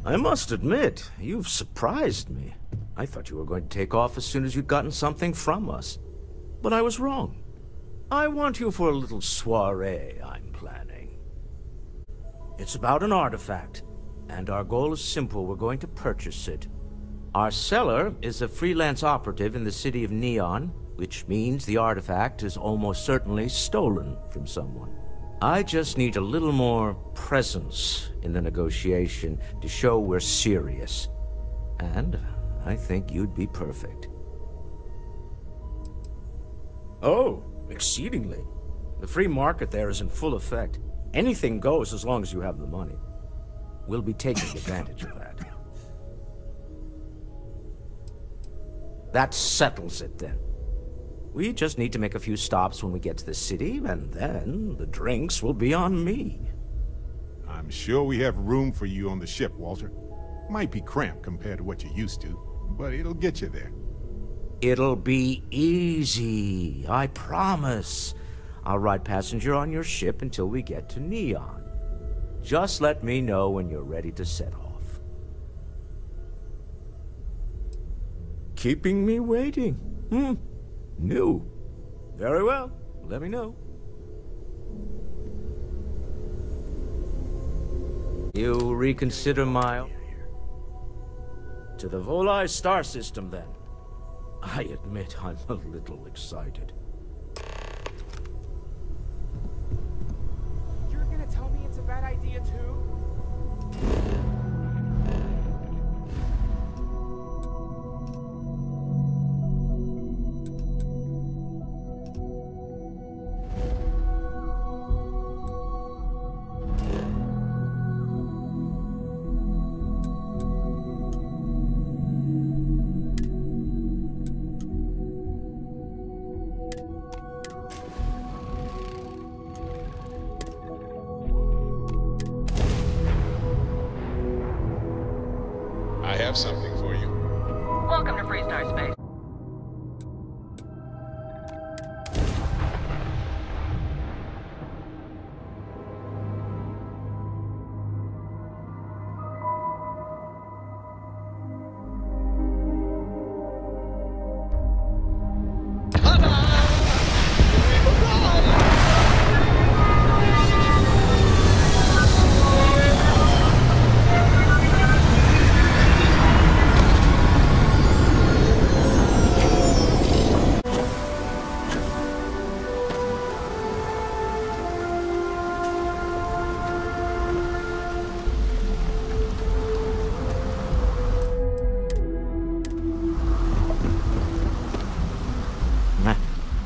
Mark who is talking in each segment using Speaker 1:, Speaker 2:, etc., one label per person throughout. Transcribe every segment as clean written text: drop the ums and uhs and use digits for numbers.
Speaker 1: I must admit, you've surprised me. I thought you were going to take off as soon as you'd gotten something from us. But I was wrong. I want you for a little soiree I'm planning. It's about an artifact, and our goal is simple. We're going to purchase it. Our seller is a freelance operative in the city of Neon, which means the artifact is almost certainly stolen from someone. I just need a little more presence in the negotiation to show we're serious. And I think you'd be perfect. Oh, exceedingly. The free market there is in full effect. Anything goes as long as you have the money. We'll be taking advantage of that. That settles it then. We just need to make a few stops when we get to the city, and then the drinks will be on me.
Speaker 2: I'm sure we have room for you on the ship, Walter. Might be cramped compared to what you're used to, but it'll get you there.
Speaker 1: It'll be easy, I promise. I'll ride passenger on your ship until we get to Neon. Just let me know when you're ready to set off. Keeping me waiting? New. Very well. Let me know. You reconsider my... To the Volai star system, then. I admit I'm a little excited.
Speaker 3: You're gonna tell me it's a bad idea, too?
Speaker 4: I have something for you.
Speaker 5: Welcome to Freestar Space.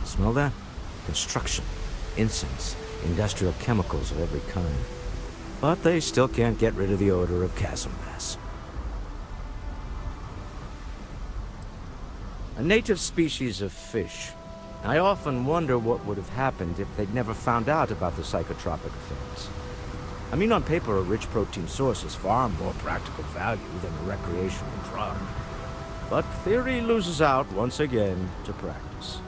Speaker 1: Smell that? Construction, incense, industrial chemicals of every kind. But they still can't get rid of the odor of chasm gas. A native species of fish. I often wonder what would have happened if they'd never found out about the psychotropic effects. I mean, on paper, a rich protein source is far more practical value than a recreational drug. But theory loses out once again to practice.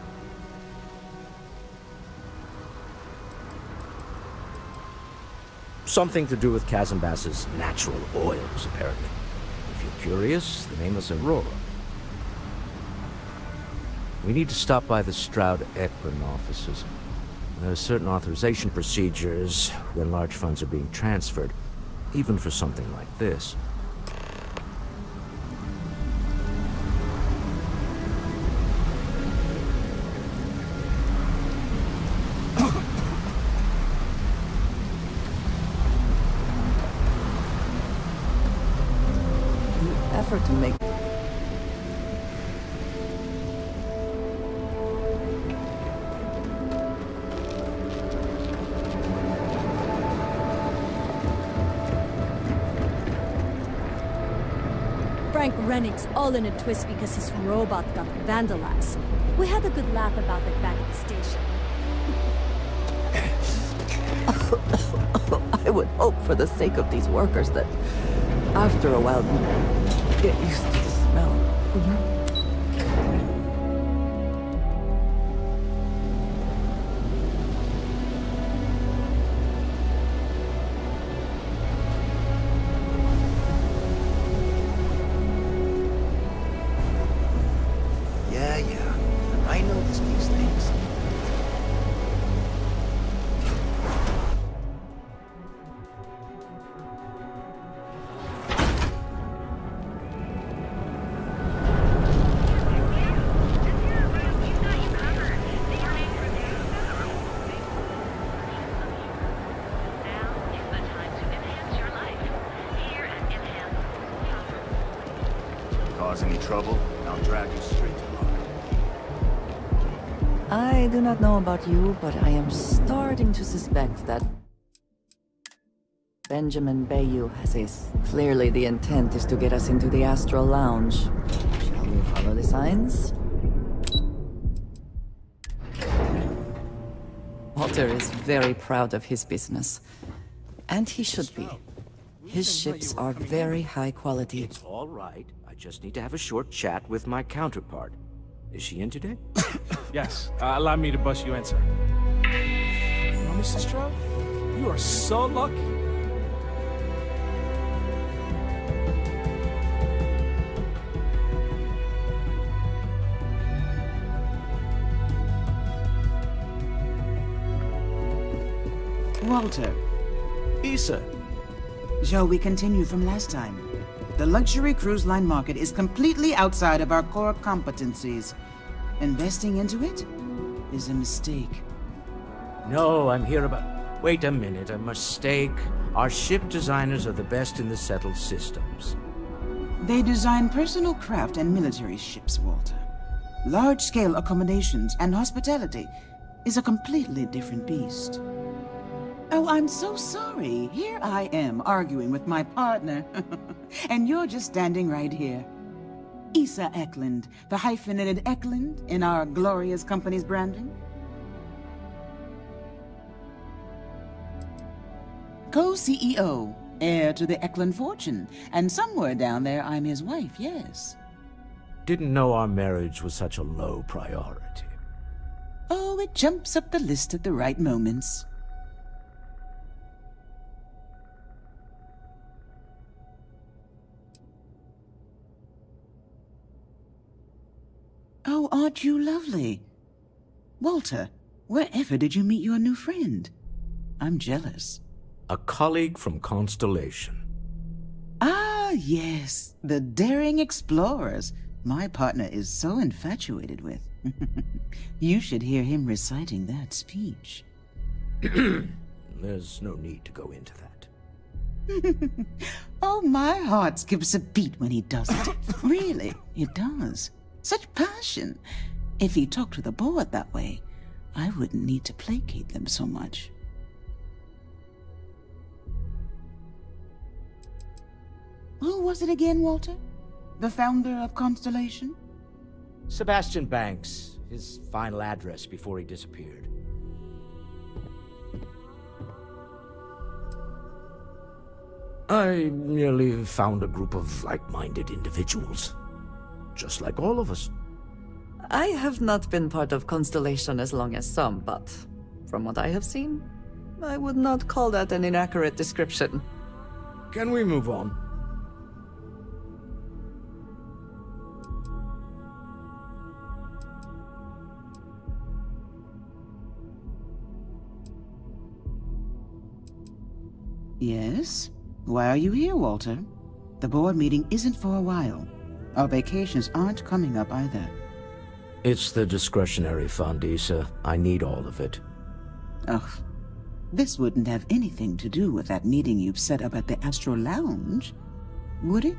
Speaker 1: Something to do with chasm bass's natural oils, apparently. If you're curious, the name is Aurora. We need to stop by the Stroud-Eklund offices. There are certain authorization procedures when large funds are being transferred, even for something like this.
Speaker 6: To make
Speaker 7: Frank Rennick's all in a twist because his robot got vandalized. We had a good laugh about it back at the station.
Speaker 6: I would hope for the sake of these workers that after a while you get used to the smell.
Speaker 8: I know this piece things.
Speaker 9: Cause any trouble, I'll drag you straight to London.
Speaker 6: I do not know about you, but I am starting to suspect that Benjamin Bayou has his. Clearly the intent is to get us into the Astral Lounge. Shall we follow the signs? Walter is very proud of his business. And he should be. His ships are very high quality.
Speaker 1: It's all right. I just need to have a short chat with my counterpart. Is she in today?
Speaker 3: Yes, allow me to bust you in, sir. You know, Mrs. Stroud, you are so lucky.
Speaker 10: Walter,
Speaker 1: Issa.
Speaker 10: shall we continue from last time? The luxury cruise line market is completely outside of our core competencies. Investing into it is a mistake.
Speaker 1: No, I'm here about... Wait a minute, a mistake. Our ship designers are the best in the settled systems.
Speaker 10: They design personal craft and military ships, Walter. Large-scale accommodations and hospitality is a completely different beast. Oh, I'm so sorry. Here I am arguing with my partner. And you're just standing right here. Issa Eklund, the hyphenated Eklund in our glorious company's branding. Co-CEO, heir to the Eklund fortune, and somewhere down there I'm his wife, yes.
Speaker 1: Didn't know our marriage was such a low priority.
Speaker 10: Oh, it jumps up the list at the right moments. Oh, aren't you lovely? Walter, wherever did you meet your new friend? I'm jealous.
Speaker 1: A colleague from Constellation.
Speaker 10: Ah, yes, the daring explorers my partner is so infatuated with. You should hear him reciting that speech.
Speaker 1: There's no need to go into that.
Speaker 10: Oh, my heart skips a beat when he does it. Really, it does. Such passion. If he talked to the board that way, I wouldn't need to placate them so much. Who was it again, Walter? The founder of Constellation?
Speaker 1: Sebastian Banks. His final address before he disappeared. I merely found a group of like-minded individuals. Just like all of us.
Speaker 6: I have not been part of Constellation as long as some, but from what I have seen, I would not call that an inaccurate description.
Speaker 1: Can we move on?
Speaker 10: Yes? Why are you here, Walter? The board meeting isn't for a while. Our vacations aren't coming up either.
Speaker 1: It's the discretionary fund, Issa. I need all of it.
Speaker 10: Ugh. This wouldn't have anything to do with that meeting you've set up at the Astral Lounge, would it?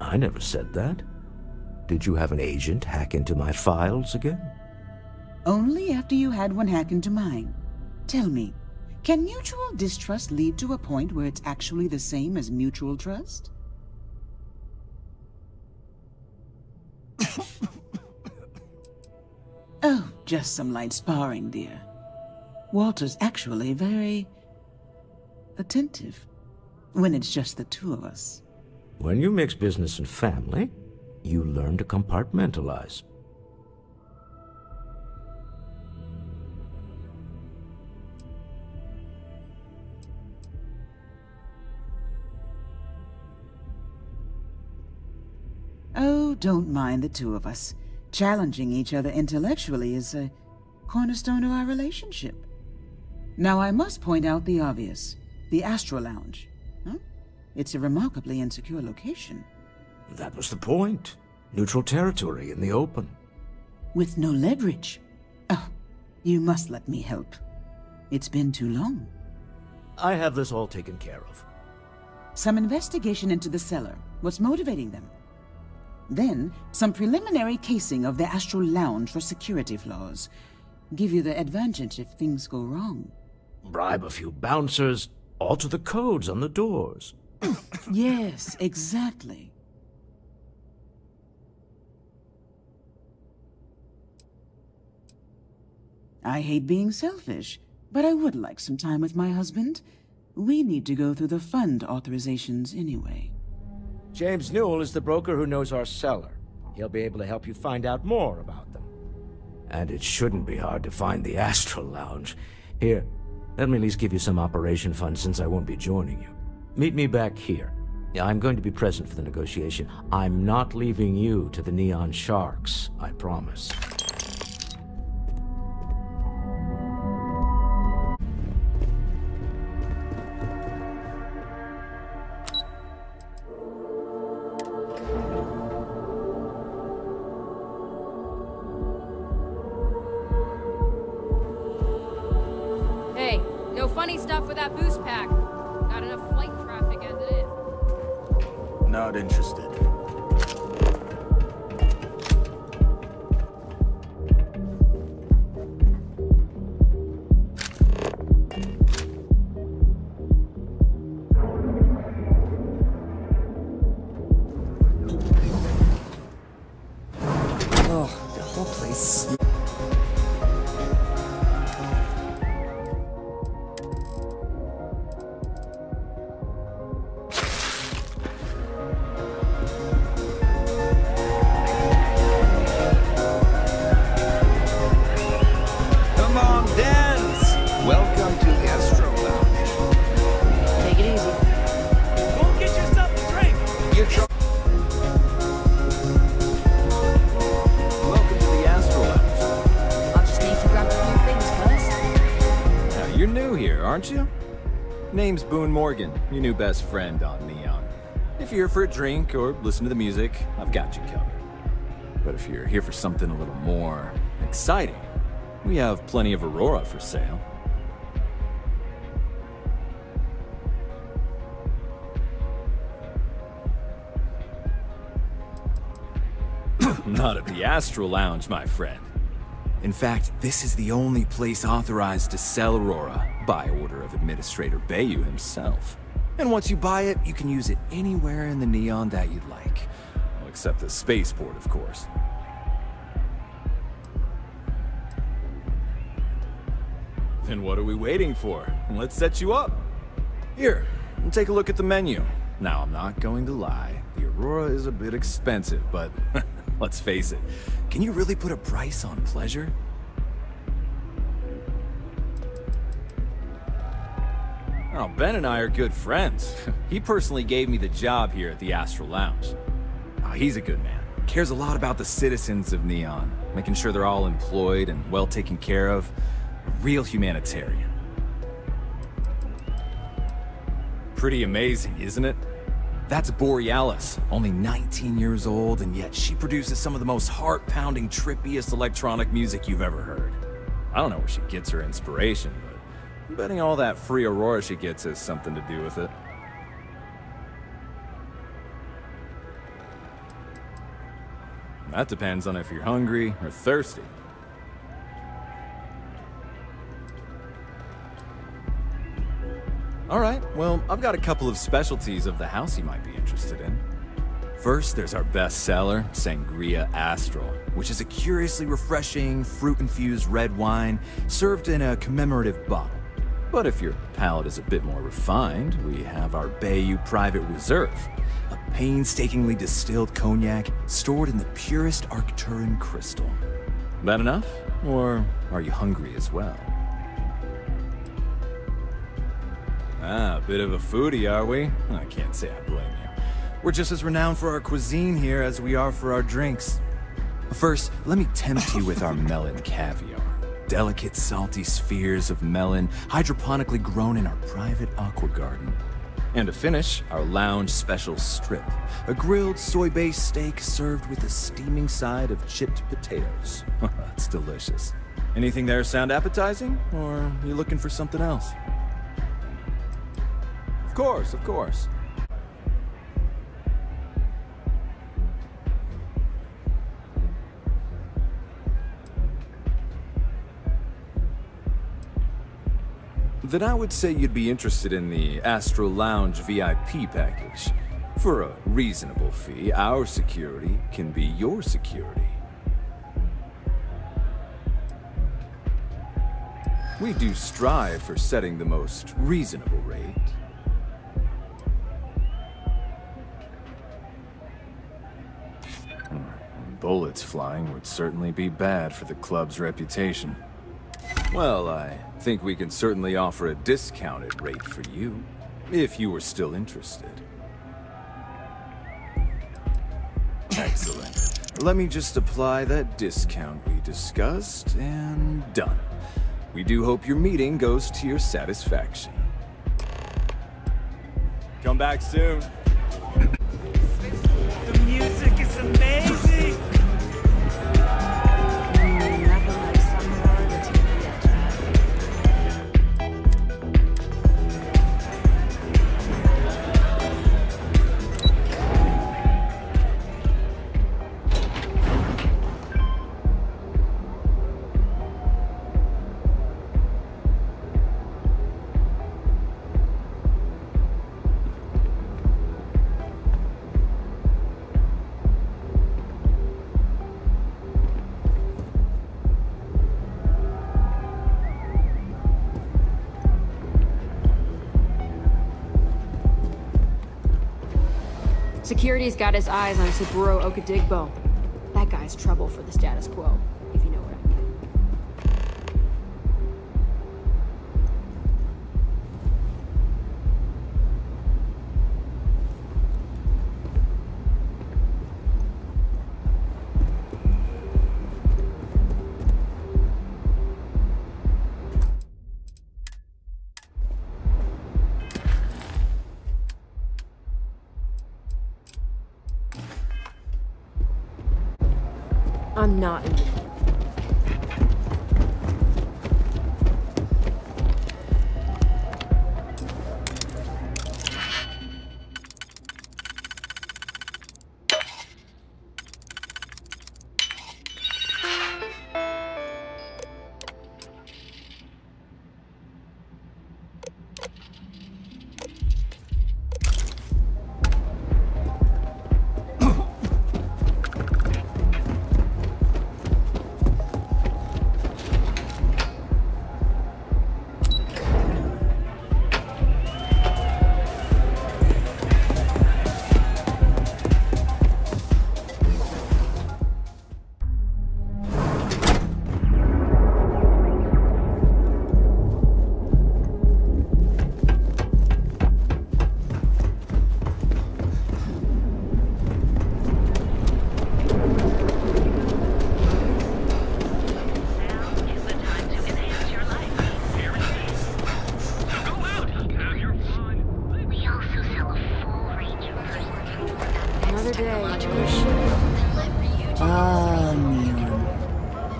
Speaker 1: I never said that. Did you have an agent hack into my files again?
Speaker 10: Only after you had one hack into mine. Tell me, can mutual distrust lead to a point where it's actually the same as mutual trust? Oh, just some light sparring, dear. Walter's actually very attentive when it's just the two of us.
Speaker 1: When you mix business and family, you learn to compartmentalize.
Speaker 10: Oh, don't mind the two of us. Challenging each other intellectually is a cornerstone of our relationship. Now I must point out the obvious. The Astral Lounge. Huh? It's a remarkably insecure location.
Speaker 1: That was the point. Neutral territory in the open.
Speaker 10: With no leverage. Oh, you must let me help. It's been too long.
Speaker 1: I have this all taken care of.
Speaker 10: Some investigation into the cellar. What's motivating them? Then, some preliminary casing of the Astral Lounge for security flaws. Give you the advantage if things go wrong.
Speaker 1: Bribe a few bouncers, alter the codes on the doors.
Speaker 10: Yes, exactly. I hate being selfish, but I would like some time with my husband. We need to go through the fund authorizations anyway.
Speaker 8: James Newell is the broker who knows our cellar. He'll be able to help you find out more about them.
Speaker 1: And it shouldn't be hard to find the Astral Lounge. Here, let me at least give you some operation funds since I won't be joining you. Meet me back here. I'm going to be present for the negotiation. I'm not leaving you to the Neon Sharks, I promise.
Speaker 11: Hey, no funny stuff with that boost pack. Got enough flight traffic as it is.
Speaker 9: Not interested.
Speaker 6: Oh, the whole place.
Speaker 12: Come on, dance! Welcome to the Astral Lounge.
Speaker 6: Take it easy.
Speaker 3: Go get yourself a drink!
Speaker 12: Welcome to the Astral Lounge.
Speaker 6: I'll just need to grab a few things first.
Speaker 12: Now, you're new here, aren't you? Name's Boone Morgan, your new best friend on Neon. If you're here for a drink or listen to the music, I've got you covered. But if you're here for something a little more exciting, we have plenty of Aurora for sale. Not at the Astral Lounge, my friend. In fact, this is the only place authorized to sell Aurora by order of Administrator Bayou himself. And once you buy it, you can use it anywhere in the Neon that you'd like. Well, except the spaceport, of course. Then what are we waiting for? Let's set you up. Here, take a look at the menu. Now, I'm not going to lie. The Aurora is a bit expensive, but let's face it. Can you really put a price on pleasure? Oh, Ben and I are good friends. He personally gave me the job here at the Astral Lounge. Oh, he's a good man. Cares a lot about the citizens of Neon, making sure they're all employed and well taken care of. A real humanitarian. Pretty amazing, isn't it? That's Borealis, only 19 years old, and yet she produces some of the most heart-pounding, trippiest electronic music you've ever heard. I don't know where she gets her inspiration, but I'm betting all that free Aurora she gets has something to do with it. That depends on if you're hungry or thirsty. Alright, well, I've got a couple of specialties of the house you might be interested in. First, there's our best seller, Sangria Astral, which is a curiously refreshing, fruit-infused red wine served in a commemorative bottle. But if your palate is a bit more refined, we have our Bayou Private Reserve, a painstakingly distilled cognac stored in the purest Arcturan crystal. That enough? Or are you hungry as well? Ah, a bit of a foodie, are we? I can't say I blame you. We're just as renowned for our cuisine here as we are for our drinks. First, let me tempt you with our melon caviar. Delicate, salty spheres of melon, hydroponically grown in our private aqua garden. And to finish, our lounge special strip. A grilled soy-based steak served with a steaming side of chipped potatoes. It's delicious. Anything there sound appetizing? Or are you looking for something else? Of course, of course. Then I would say you'd be interested in the Astral Lounge VIP package. For a reasonable fee, our security can be your security. We do strive for setting the most reasonable rate. Bullets flying would certainly be bad for the club's reputation. Well, I think we can certainly offer a discounted rate for you, if you were still interested. Excellent. Let me just apply that discount we discussed, and done. We do hope your meeting goes to your satisfaction. Come back soon.
Speaker 13: The music is amazing!
Speaker 11: Security's got his eyes on Saburo Okadigbo. That guy's trouble for the status quo, if you know what I mean. I'm not in the mood.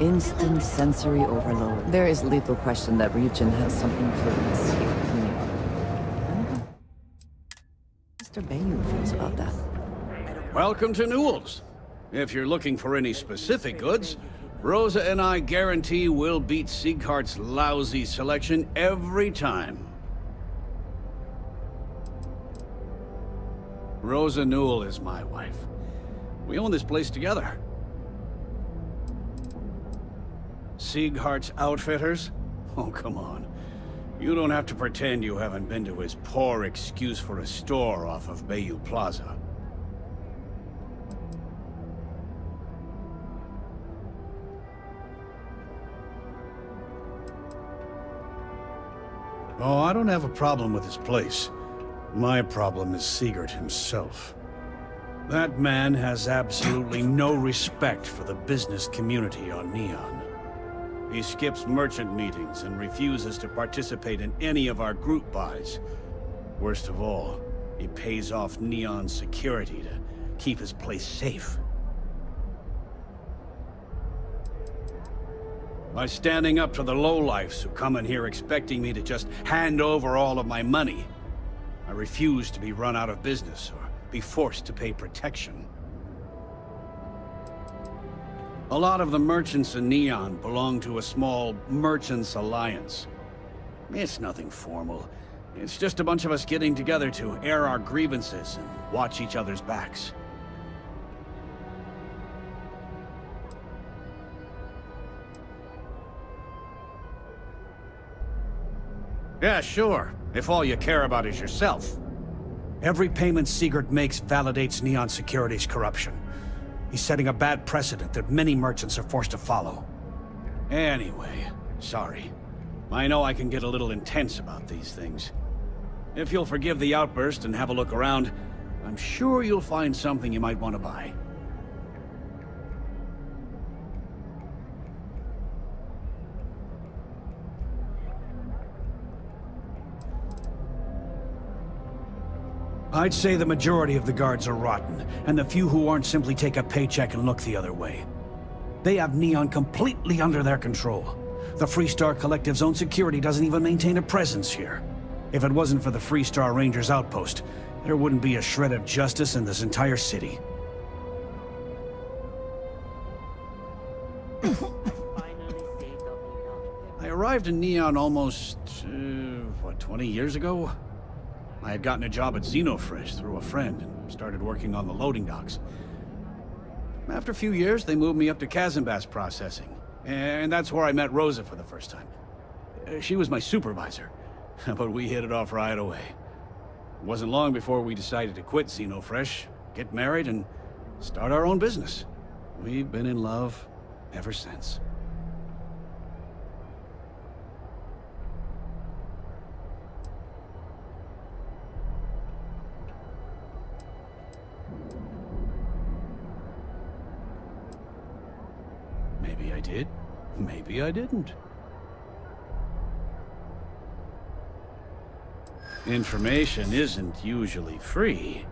Speaker 6: Instant sensory overload. There is little question that region has some influence. Mr. Bayou feels about that.
Speaker 14: Welcome to Newell's. If you're looking for any specific goods, Rosa and I guarantee we'll beat Sieghart's lousy selection every time. Rosa Newell is my wife. We own this place together. Sieghart's Outfitters? Oh, come on. You don't have to pretend you haven't been to his poor excuse for a store off of Bayou Plaza. Oh, I don't have a problem with his place. My problem is Siegert himself. That man has absolutely no respect for the business community on Neon. He skips merchant meetings and refuses to participate in any of our group buys. Worst of all, he pays off Neon's security to keep his place safe. By standing up to the lowlifes who come in here expecting me to just hand over all of my money, I refuse to be run out of business or be forced to pay protection. A lot of the merchants in Neon belong to a small merchants alliance. It's nothing formal. It's just a bunch of us getting together to air our grievances and watch each other's backs. Yeah, sure, if all you care about is yourself. Every payment Sigurd makes validates Neon Security's corruption. He's setting a bad precedent that many merchants are forced to follow. Anyway, sorry. I know I can get a little intense about these things. If you'll forgive the outburst and have a look around, I'm sure you'll find something you might want to buy. I'd say the majority of the guards are rotten, and the few who aren't simply take a paycheck and look the other way. They have Neon completely under their control. The Freestar Collective's own security doesn't even maintain a presence here. If it wasn't for the Freestar Rangers outpost, there wouldn't be a shred of justice in this entire city. I arrived in Neon almost, 20 years ago? I had gotten a job at Xenofresh through a friend and started working on the loading docks. After a few years, they moved me up to Kazanbass processing, and that's where I met Rosa for the first time. She was my supervisor, but we hit it off right away. It wasn't long before we decided to quit Xenofresh, get married, and start our own business. We've been in love ever since. Maybe I did, maybe I didn't. Information isn't usually free.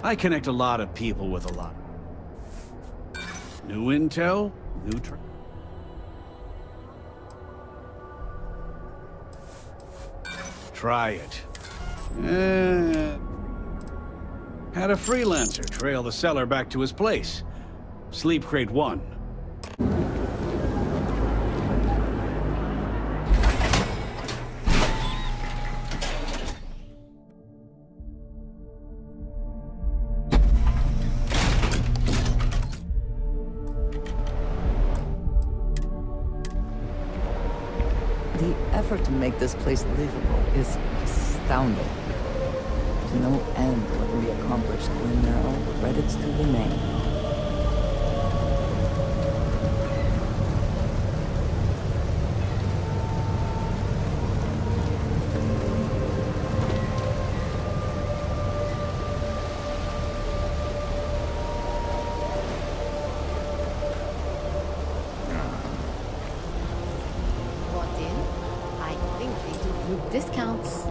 Speaker 14: I connect a lot of people with a lot. New intel, new trade. Try it. Had a freelancer trail the seller back to his place. Sleepcrate 1.
Speaker 6: The effort to make this place livable is astounding. There's no end to what can be accomplished when there are credits to be made.
Speaker 15: Discounts.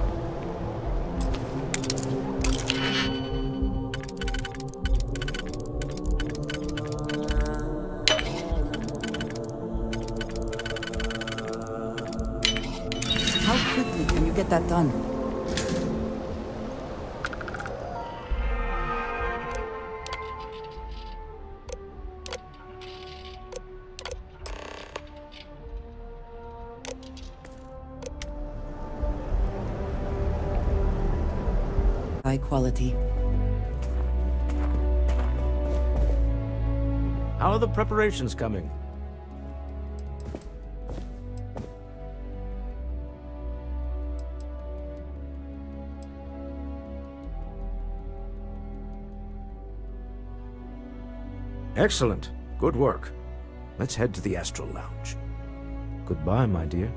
Speaker 6: How quickly can you get that done? High quality.
Speaker 8: How are the preparations coming? Excellent. Good work.
Speaker 1: Let's head to the Astral Lounge. Goodbye, my dear.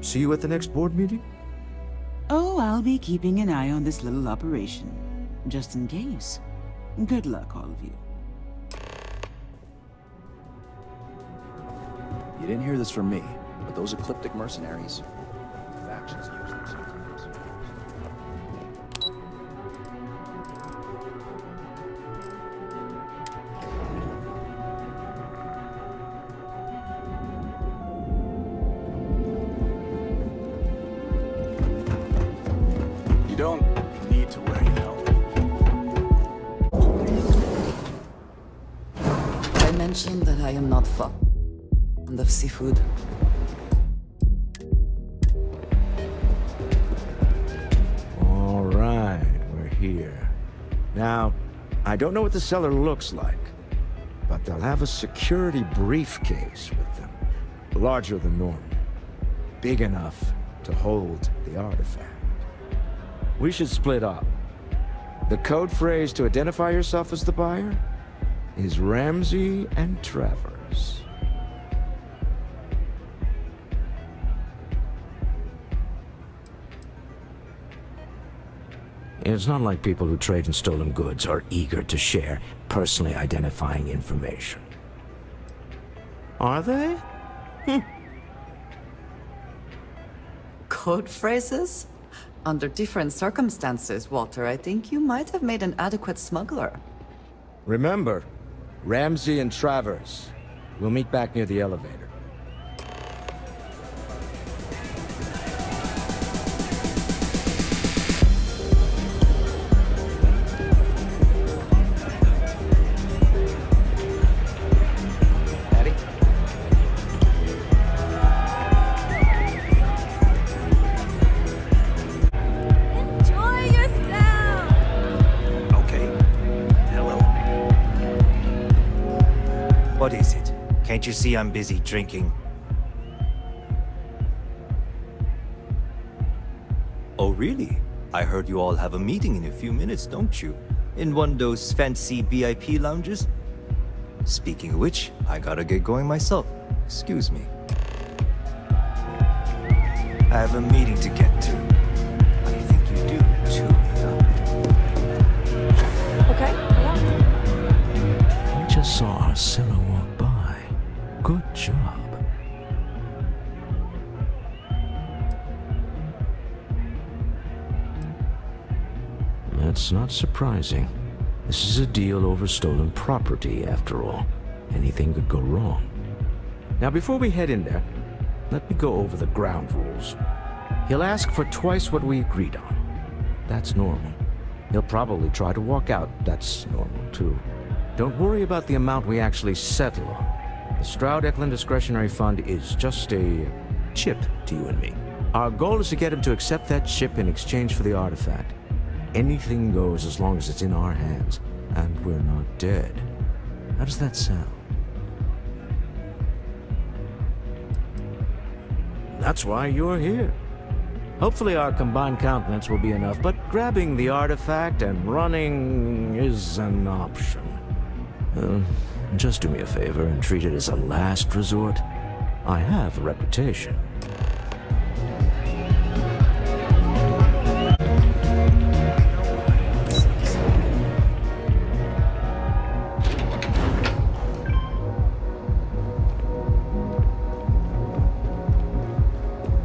Speaker 1: See you at the next board meeting?
Speaker 10: Oh, I'll be keeping an eye on this little operation, just in case. Good luck, all of you.
Speaker 16: You didn't hear this from me, but those ecliptic mercenaries, factions use them sometimes. You don't need to wear your helmet.
Speaker 6: I mentioned that I am not fond of seafood.
Speaker 1: All right, we're here. Now, I don't know what the cellar looks like, but they'll have a security briefcase with them, larger than normal, big enough to hold the artifact. We should split up. The code phrase to identify yourself as the buyer is Ramsey and Travers. It's not like people who trade in stolen goods are eager to share personally identifying information. Are they?
Speaker 6: Code phrases? Under different circumstances, Walter, I think you might have made an adequate smuggler.
Speaker 1: Remember, Ramsey and Travers. We'll meet back near the elevator.
Speaker 17: What is it? Can't you see I'm busy drinking? Oh, really? I heard you all have a meeting in a few minutes, don't you? In one of those fancy VIP lounges? Speaking of which, I gotta get going myself. Excuse me. I have a meeting to get to. I think you do, too, yeah?
Speaker 11: Okay, yeah.
Speaker 1: I just saw Arcilla walk by. Good job. That's not surprising. This is a deal over stolen property, after all. Anything could go wrong. Now, before we head in there, let me go over the ground rules. He'll ask for twice what we agreed on. That's normal. He'll probably try to walk out. That's normal, too. Don't worry about the amount we actually settle on. The Stroud-Eklund discretionary fund is just a chip to you and me. Our goal is to get him to accept that chip in exchange for the artifact. Anything goes as long as it's in our hands, and we're not dead. How does that sound? That's why you're here. Hopefully our combined countenance will be enough, but grabbing the artifact and running is an option. Just do me a favor and treat it as a last resort. I have a reputation.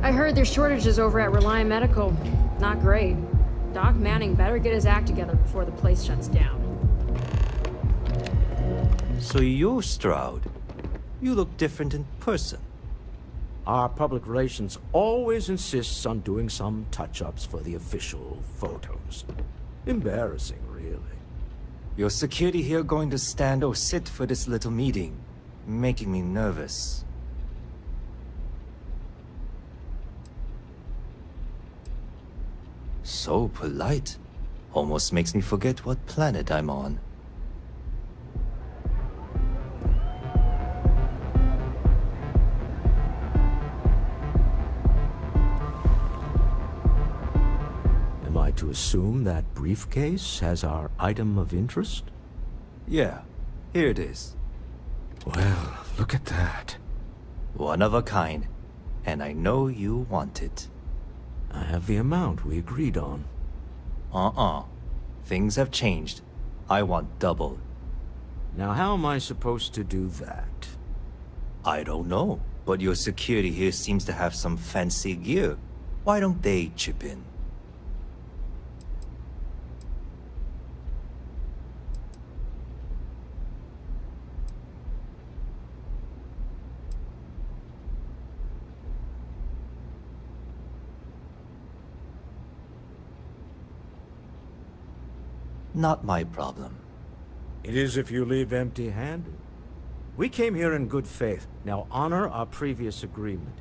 Speaker 11: I heard there's shortages over at Reliant Medical. Not great. Doc Manning better get his act together before the place shuts down.
Speaker 17: So you're Stroud. You look different in person.
Speaker 1: Our public relations always insists on doing some touch-ups for the official photos. Embarrassing, really.
Speaker 17: Your security here going to stand or sit for this little meeting, making me nervous. So polite. Almost makes me forget what planet I'm on.
Speaker 1: Am I to assume that briefcase has our item of interest?
Speaker 17: Yeah, here it is.
Speaker 1: Well, Look at that.
Speaker 17: One of a kind. And I know you want it.
Speaker 1: I have the amount we agreed on.
Speaker 17: Things have changed. I want double.
Speaker 1: Now how am I supposed to do that?
Speaker 17: I don't know, but your security here seems to have some fancy gear. Why don't they chip in? Not my problem.
Speaker 1: It is if you leave empty-handed. We came here in good faith. Now honor our previous agreement.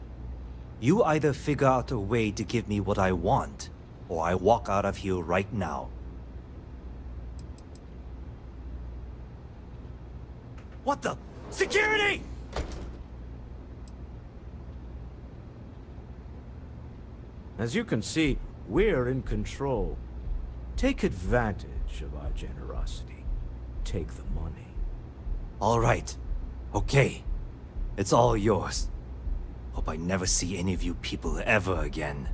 Speaker 17: You either figure out a way to give me what I want, or I walk out of here right now. What the? Security!
Speaker 1: As you can see, we're in control. Take advantage of our generosity. Take the money.
Speaker 17: All right. Okay. It's all yours. Hope I never see any of you people ever again.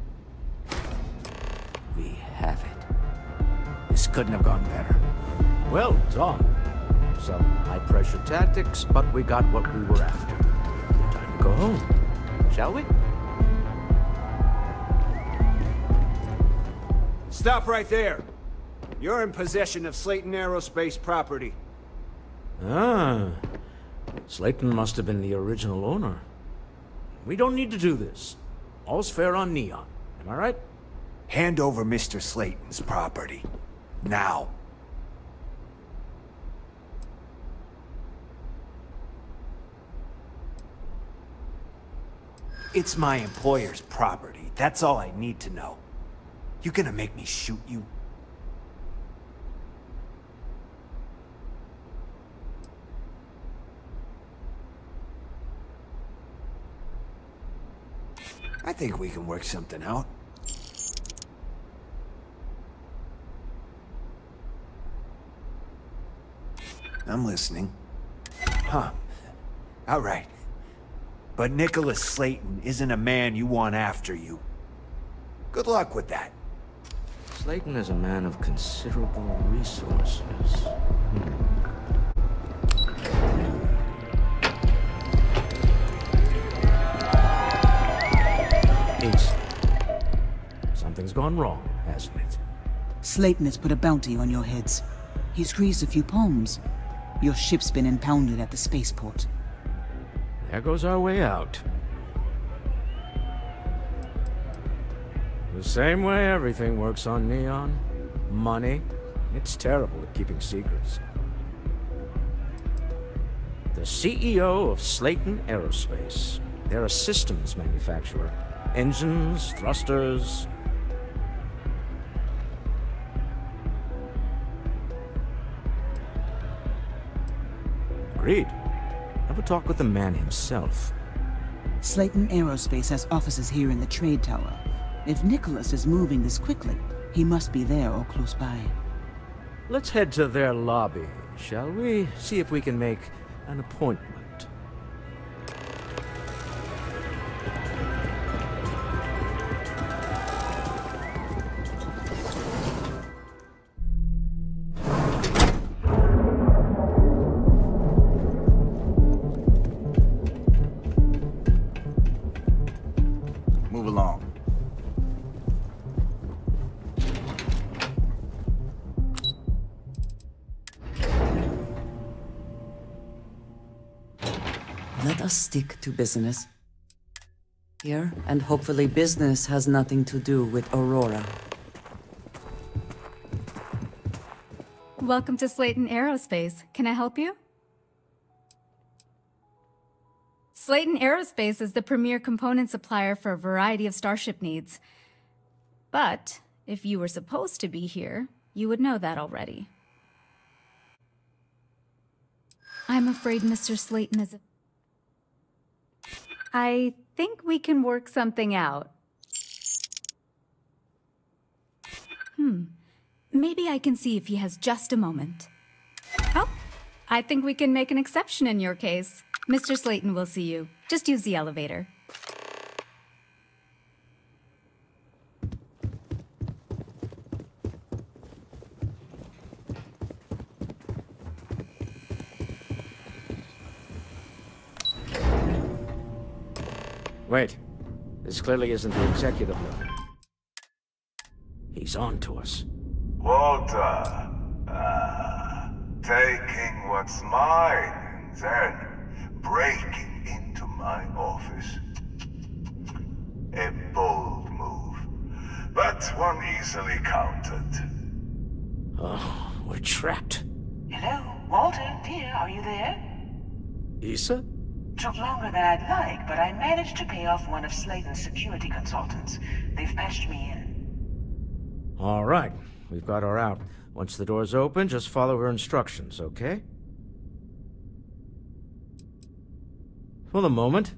Speaker 1: We have it. This couldn't have gone better. Well done. Some high-pressure tactics, but we got what we were after. Time to go home. Shall we?
Speaker 8: Stop right there. You're in possession of Slayton Aerospace property.
Speaker 1: Ah. Slayton must have been the original owner. We don't need to do this. All's fair on Neon. Am I right?
Speaker 8: Hand over Mr. Slayton's property. Now. It's my employer's property. That's all I need to know. You gonna make me shoot you? I think we can work something out. I'm listening. Huh. All right. But Nicolaus Slayton isn't a man you want after you. Good luck with that.
Speaker 1: Slayton is a man of considerable resources. Issa. Something's gone wrong, hasn't it?
Speaker 10: Slayton has put a bounty on your heads. He's greased a few palms. Your ship's been impounded at the spaceport.
Speaker 1: There goes our way out. The same way everything works on Neon. Money. It's terrible at keeping secrets. The CEO of Slayton Aerospace. They're a systems manufacturer. Engines, thrusters. Agreed. Have a talk with the man himself.
Speaker 10: Slayton Aerospace has offices here in the trade tower. If Nicolaus is moving this quickly, he must be there or close by.
Speaker 1: Let's head to their lobby, shall we? See if we can make an appointment.
Speaker 9: Move along.
Speaker 6: Let us stick to business. Here, and hopefully business has nothing to do with Aurora.
Speaker 18: Welcome to Slayton Aerospace. Can I help you? Slayton Aerospace is the premier component supplier for a variety of starship needs. But if you were supposed to be here, you would know that already. I'm afraid Mr. Slayton is I think we can work something out. Maybe I can see if he has just a moment. Oh, I think we can make an exception in your case. Mr. Slayton will see you. Just use the elevator.
Speaker 1: Wait. This clearly isn't the executive level. He's on to us.
Speaker 19: Walter. Taking what's mine, and then breaking into my office. A bold move, but one easily countered.
Speaker 1: Oh, we're trapped.
Speaker 20: Hello, Walter, dear, are you there?
Speaker 1: Issa?
Speaker 20: Took longer than I'd like, but I managed to pay off one of Slayton's security consultants. They've patched me in.
Speaker 1: All right, we've got her out. Once the door's open, just follow her instructions, okay? For the moment,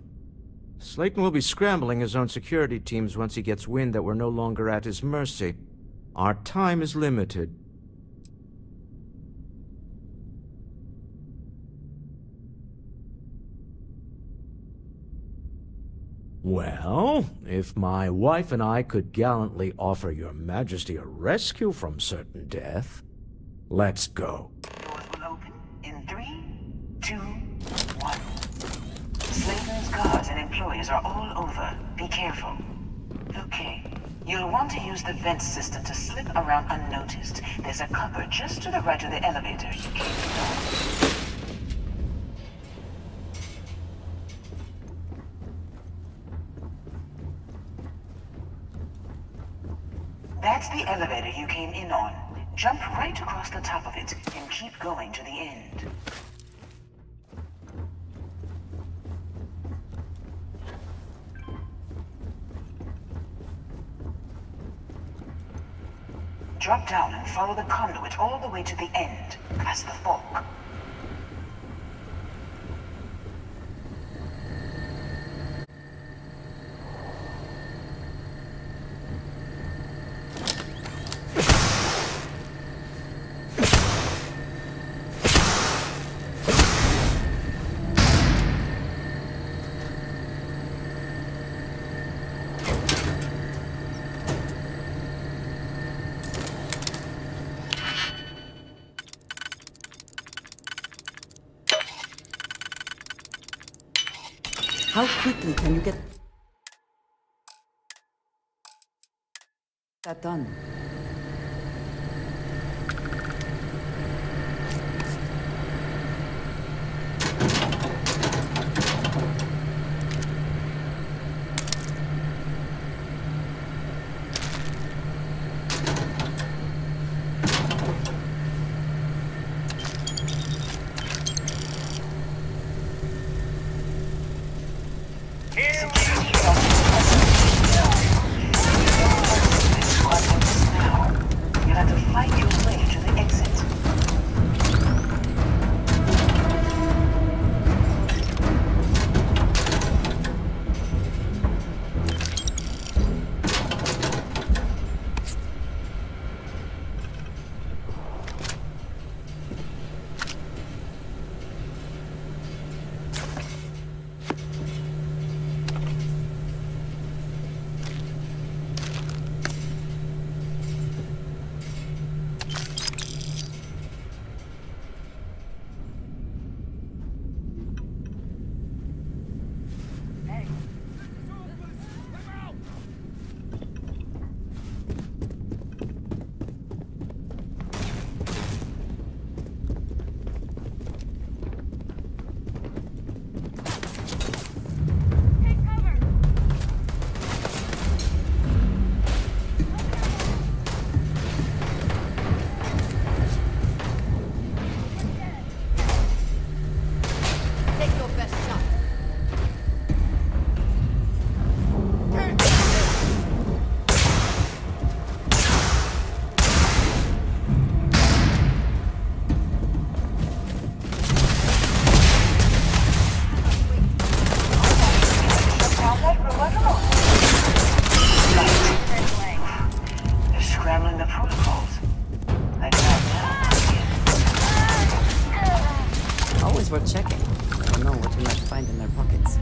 Speaker 1: Slayton will be scrambling his own security teams once he gets wind that we're no longer at his mercy. Our time is limited. Well, if my wife and I could gallantly offer your majesty a rescue from certain death, let's go.
Speaker 20: Doors will open in 3, 2, 1. Slayton's guards and employees are all over. Be careful. Okay. You'll want to use the vent system to slip around unnoticed. There's a cupboard just to the right of the elevator you came through. That's the elevator you came in on. Jump right across the top of it and keep going to the end. Drop down and follow the conduit all the way to the end, past the fork.
Speaker 6: How quickly can you get that done? always worth checking. You don't know what you might find in their pockets.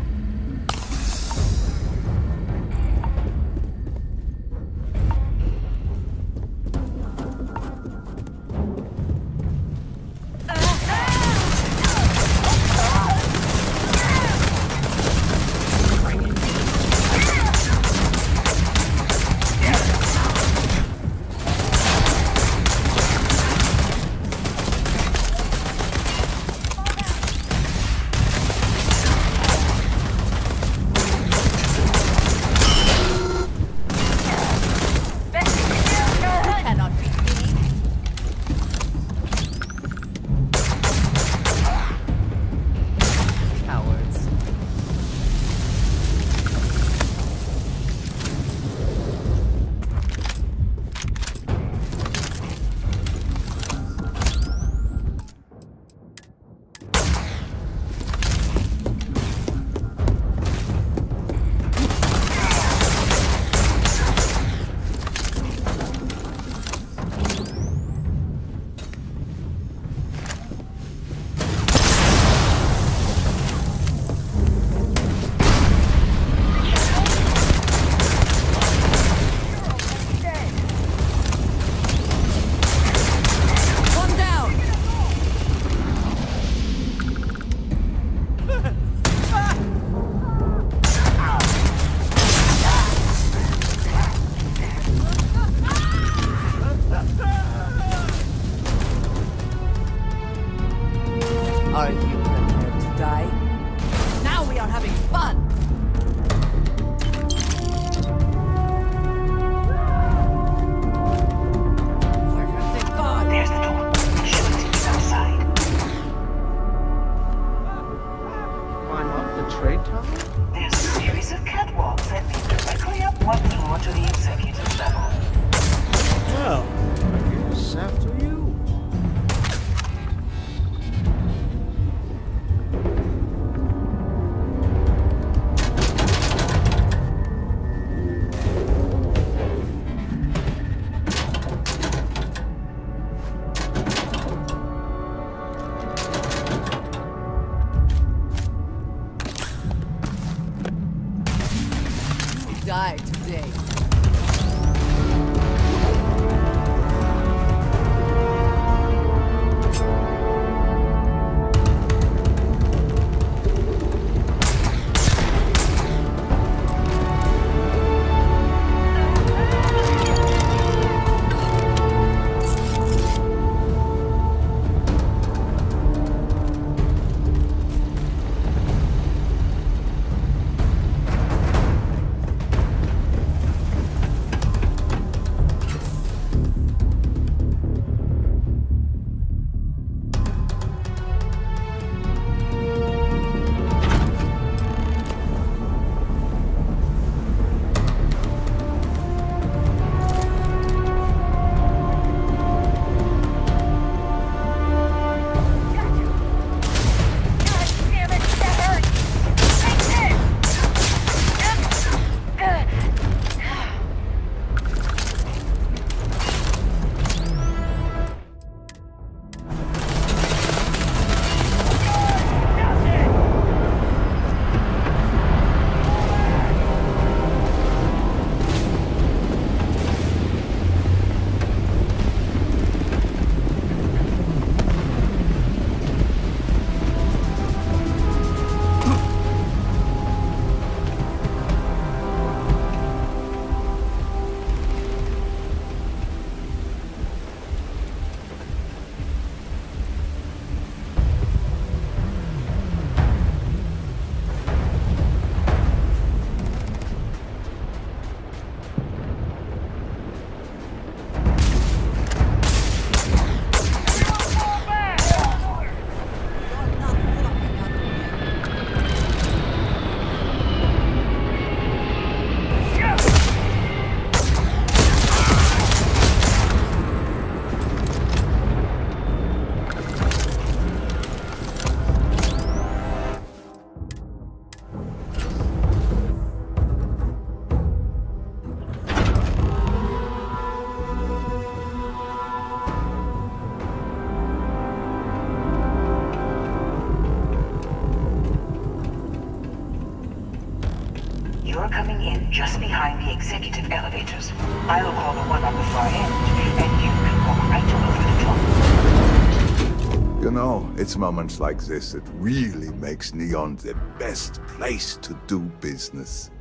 Speaker 20: just behind the executive elevators. I'll call the one on the far end, and you can walk right over the top.
Speaker 21: You know, it's moments like this that really makes Neon the best place to do business.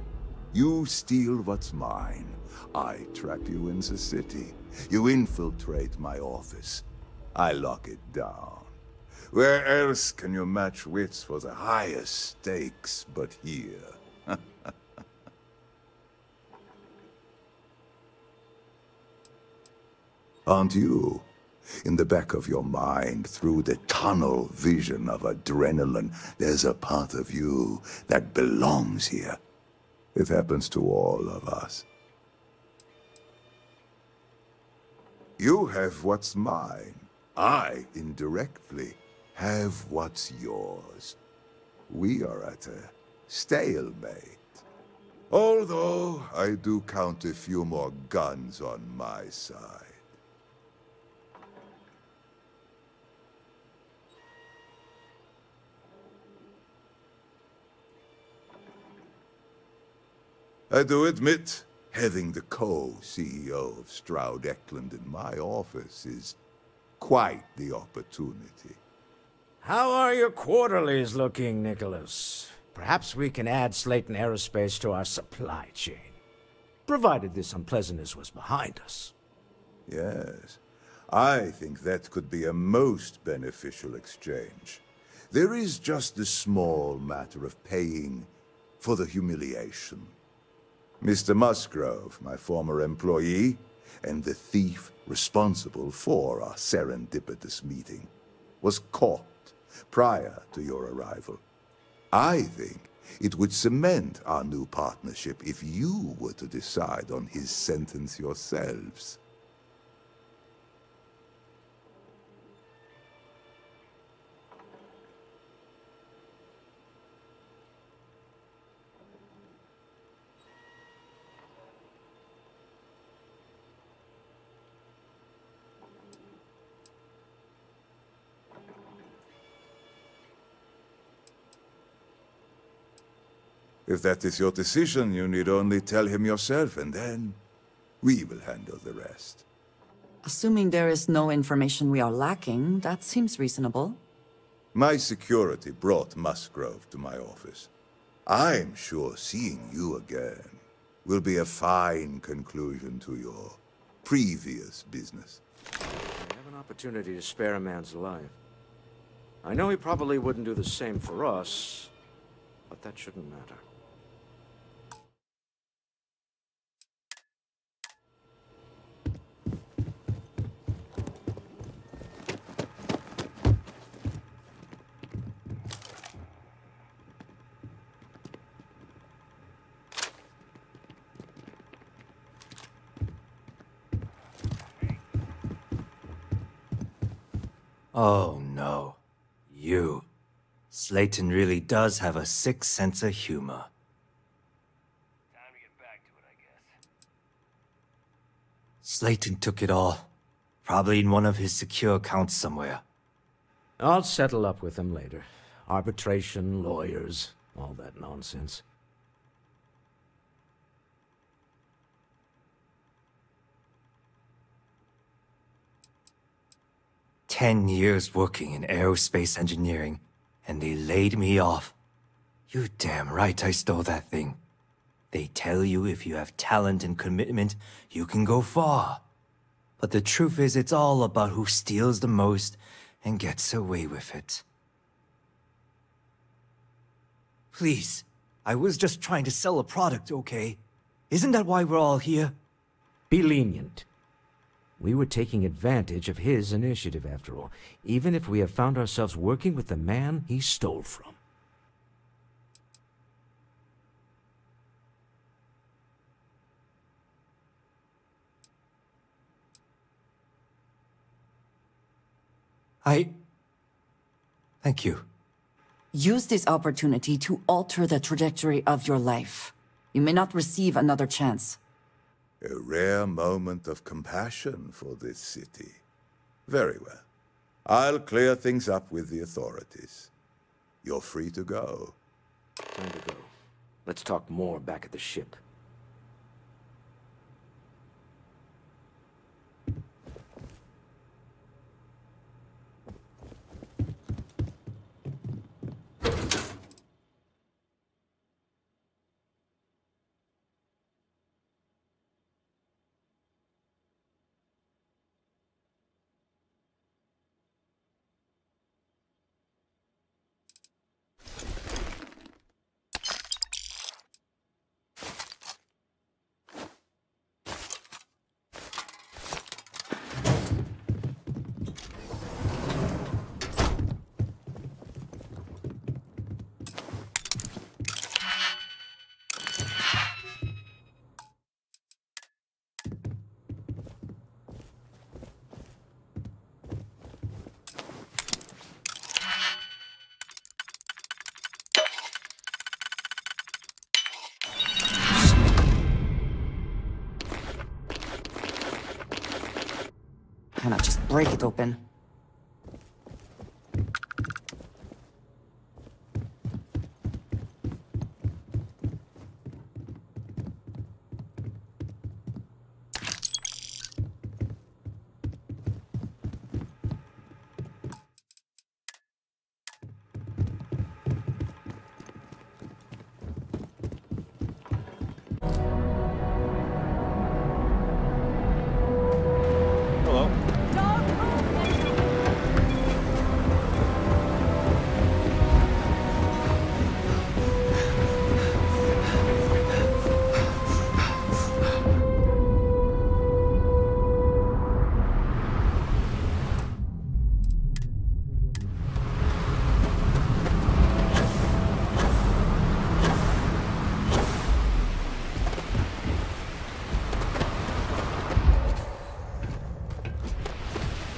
Speaker 21: You steal what's mine. I trap you in the city. You infiltrate my office. I lock it down. Where else can you match wits for the highest stakes but here? Aren't you? In the back of your mind, through the tunnel vision of adrenaline, there's a part of you that belongs here. It happens to all of us. You have what's mine. I, indirectly, have what's yours. We are at a stalemate. Although, I do count a few more guns on my side. I do admit, having the co-CEO of Stroud-Eklund in my office is quite the opportunity.
Speaker 1: How are your quarterlies looking, Nicolaus? Perhaps we can add Slayton Aerospace to our supply chain, provided this unpleasantness was behind us.
Speaker 21: Yes, I think that could be a most beneficial exchange. There is just the small matter of paying for the humiliation. Mr. Musgrove, my former employee, and the thief responsible for our serendipitous meeting, was caught prior to your arrival. I think it would cement our new partnership if you were to decide on his sentence yourselves. If that is your decision, you need only tell him yourself, and then we will handle the rest.
Speaker 6: Assuming there is no information we are lacking, that seems reasonable.
Speaker 21: My security brought Musgrove to my office. I'm sure seeing you again will be a fine conclusion to your previous business.
Speaker 1: We have an opportunity to spare a man's life. I know he probably wouldn't do the same for us, but that shouldn't matter.
Speaker 17: Oh no. You. Slayton really does have a sick sense of humor.
Speaker 13: Time to get back to it, I guess.
Speaker 17: Slayton took it all. Probably in one of his secure accounts somewhere.
Speaker 1: I'll settle up with him later. Arbitration, lawyers, all that nonsense.
Speaker 17: "10 years working in aerospace engineering, and they laid me off. You damn right I stole that thing. They tell you if you have talent and commitment, you can go far. But the truth is, it's all about who steals the most and gets away with it. Please, I was just trying to sell a product, okay? Isn't that why we're all here?"
Speaker 1: Be lenient. We were taking advantage of his initiative, after all, even if we have found ourselves working with the man he stole from.
Speaker 17: Thank you.
Speaker 6: Use this opportunity to alter the trajectory of your life. You may not receive another chance.
Speaker 21: A rare moment of compassion for this city. Very well. I'll clear things up with the authorities. You're free to go.
Speaker 1: Time to go. Let's talk more back at the ship.
Speaker 6: cannot just break it open.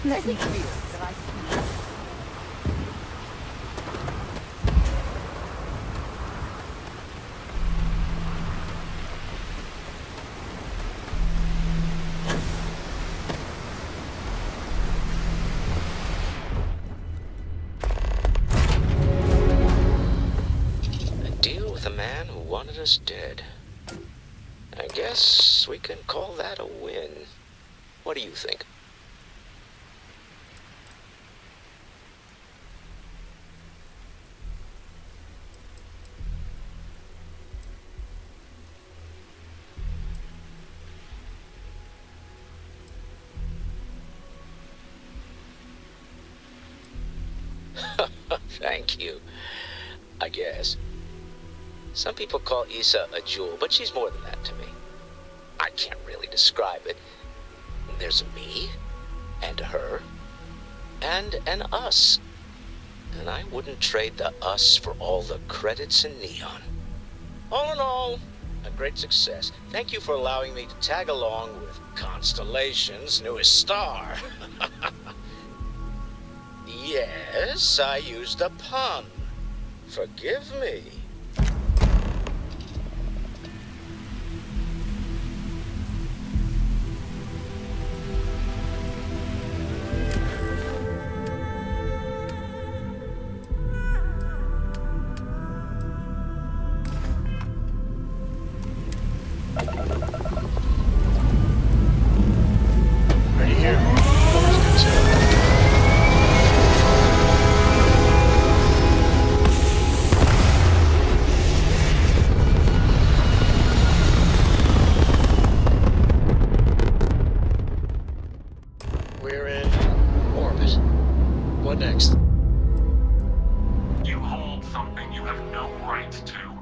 Speaker 6: Let me feel that I feel.
Speaker 1: A deal with a man who wanted us dead. I guess we can call that a win. What do you think? Thank you, I guess. Some people call Issa a jewel, but she's more than that to me. I can't really describe it. There's a me, and a her, and an us. And I wouldn't trade the us for all the credits in Neon. All in all, a great success. Thank you for allowing me to tag along with Constellation's newest star. Yes, I used a pun. Forgive me.
Speaker 4: Ready here.
Speaker 1: We're in orbit. What next?
Speaker 2: You hold something you have no right to.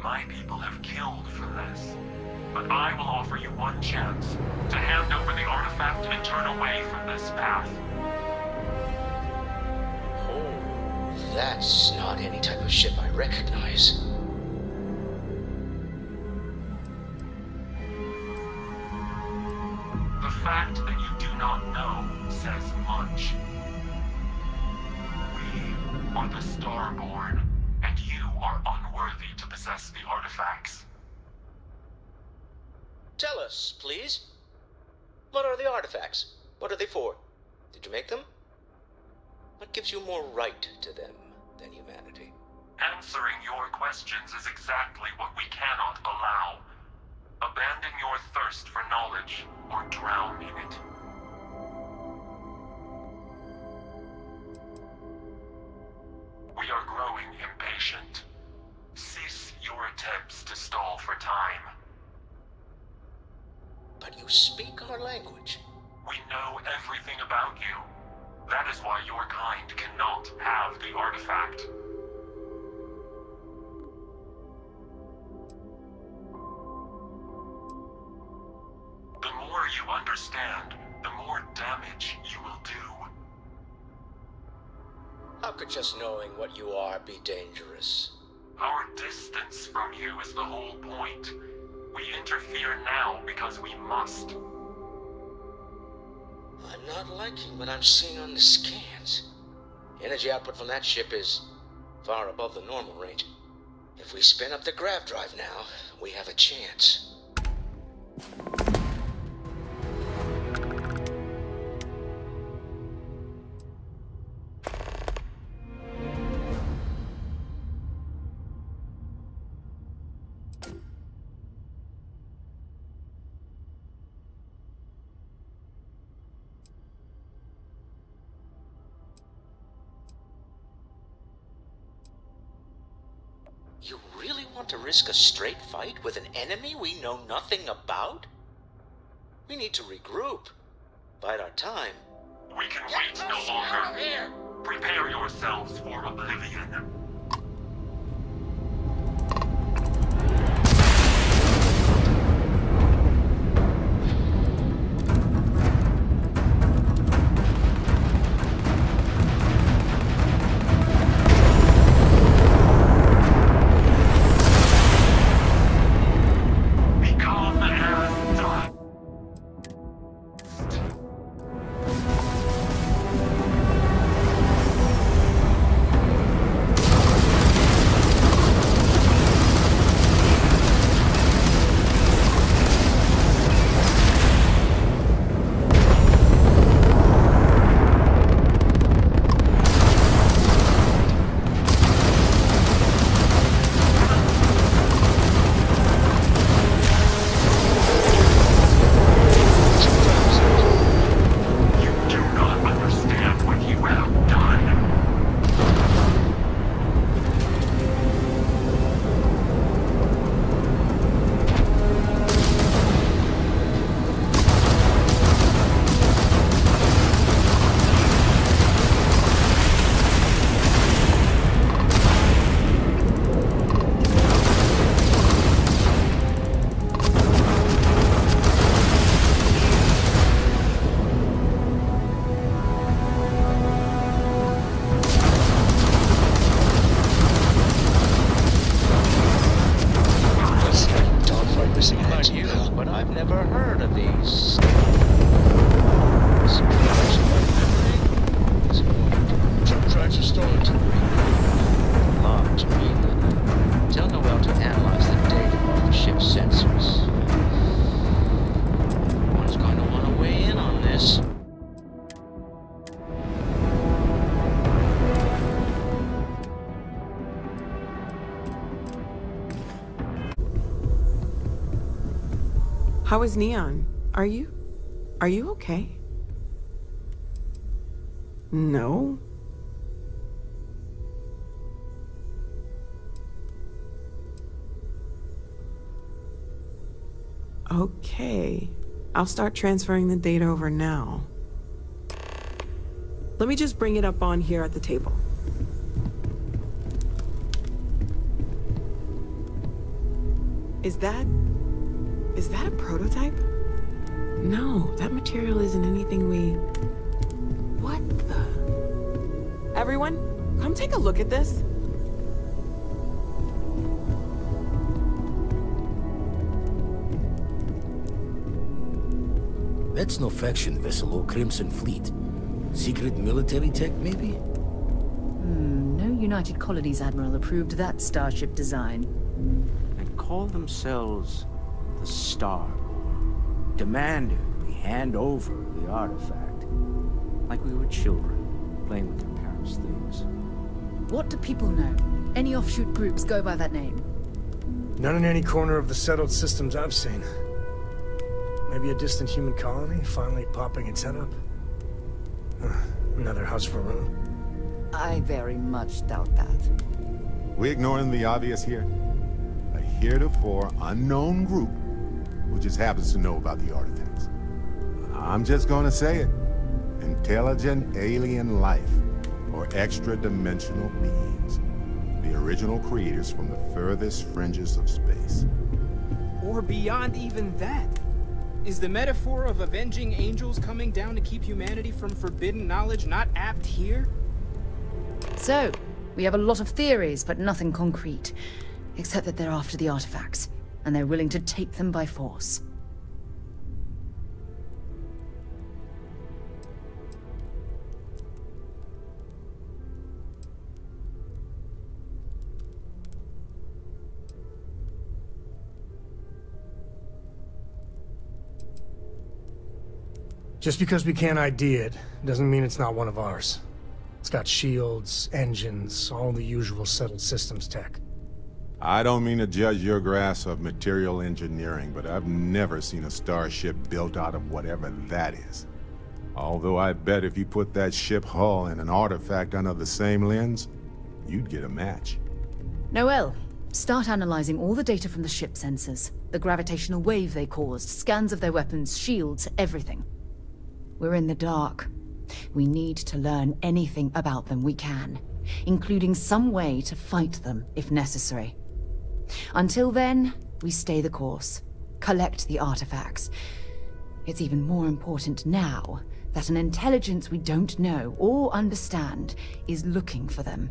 Speaker 2: My people have killed for this. But I will offer you one chance to hand over the artifact and turn away from this path.
Speaker 1: Oh, that's not any type of ship I recognize.
Speaker 2: The fact that you do not know says much. We are the Starborn, and you are unworthy to possess the artifacts.
Speaker 1: Tell us, please. What are the artifacts? What are they for? Did you make them? What gives you more right to them than humanity?
Speaker 2: Answering your questions is exactly what we cannot allow. Abandon your thirst for knowledge, or drown in it. We are growing impatient. Cease your attempts to stall for time.
Speaker 1: But you speak our language.
Speaker 2: We know everything about you. That is why your kind cannot have the artifact. The more you understand, the more damage you will do.
Speaker 1: How could just knowing what you are be dangerous?
Speaker 2: Our distance from you is the whole point. We interfere now because we must.
Speaker 1: I'm not liking what I'm seeing on the scans. Energy output from that ship is far above the normal range. If we spin up the grav drive now, we have a chance. To risk a straight fight with an enemy we know nothing about? We need to regroup. Bide our time.
Speaker 2: We can wait no longer. Prepare yourselves for oblivion.
Speaker 5: How is Neon? Are you okay? No? Okay. I'll start transferring the data over now. Let me just bring it up on here at the table. Is that a prototype? No, that material isn't anything we... What the... Everyone, come take a look at this.
Speaker 22: That's no faction vessel or Crimson Fleet. Secret military tech, maybe?
Speaker 23: No United Colonies Admiral approved that starship design.
Speaker 1: They call themselves the Starborn. Demanded we hand over the artifact. Like we were children, playing with their parents' things.
Speaker 23: What do people know? Any offshoot groups go by that name?
Speaker 24: None in any corner of the settled systems I've seen. Maybe a distant human colony finally popping its head up? Another house for Rune?
Speaker 6: I very much doubt that.
Speaker 25: We ignoring the obvious here? A heretofore unknown group who just happens to know about the artifacts. I'm just gonna say it. Intelligent alien life, or extra-dimensional beings. The original creators from the furthest fringes of space.
Speaker 3: Or beyond even that. Is the metaphor of avenging angels coming down to keep humanity from forbidden knowledge not apt here?
Speaker 23: So, we have a lot of theories, but nothing concrete. Except that they're after the artifacts, and they're willing to take them by force.
Speaker 24: Just because we can't ID it, doesn't mean it's not one of ours. It's got shields, engines, all the usual settled systems tech.
Speaker 25: I don't mean to judge your grasp of material engineering, but I've never seen a starship built out of whatever that is. Although I bet if you put that ship hull and an artifact under the same lens, you'd get a match.
Speaker 23: Noel, Start analyzing all the data from the ship sensors, the gravitational wave they caused, scans of their weapons, shields, everything. We're in the dark. We need to learn anything about them we can, including some way to fight them if necessary. Until then, we stay the course, collect the artifacts. It's even more important now that an intelligence we don't know or understand is looking for them.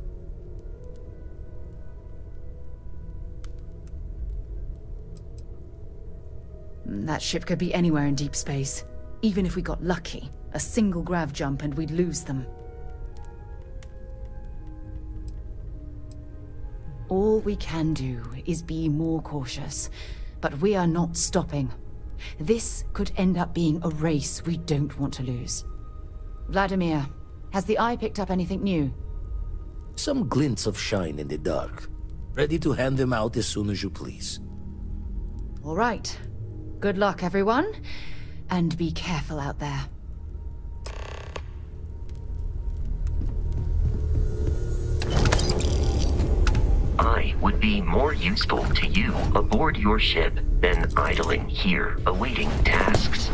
Speaker 23: That ship could be anywhere in deep space. Even if we got lucky, a single grav jump and we'd lose them. All we can do is be more cautious, but we are not stopping. This could end up being a race we don't want to lose. Vladimir, has the Eye picked up anything new?
Speaker 22: Some glints of shine in the dark. Ready to hand them out as soon as you please.
Speaker 23: All right. Good luck, everyone. And be careful out there.
Speaker 7: I would be more useful to you aboard your ship than idling here awaiting tasks.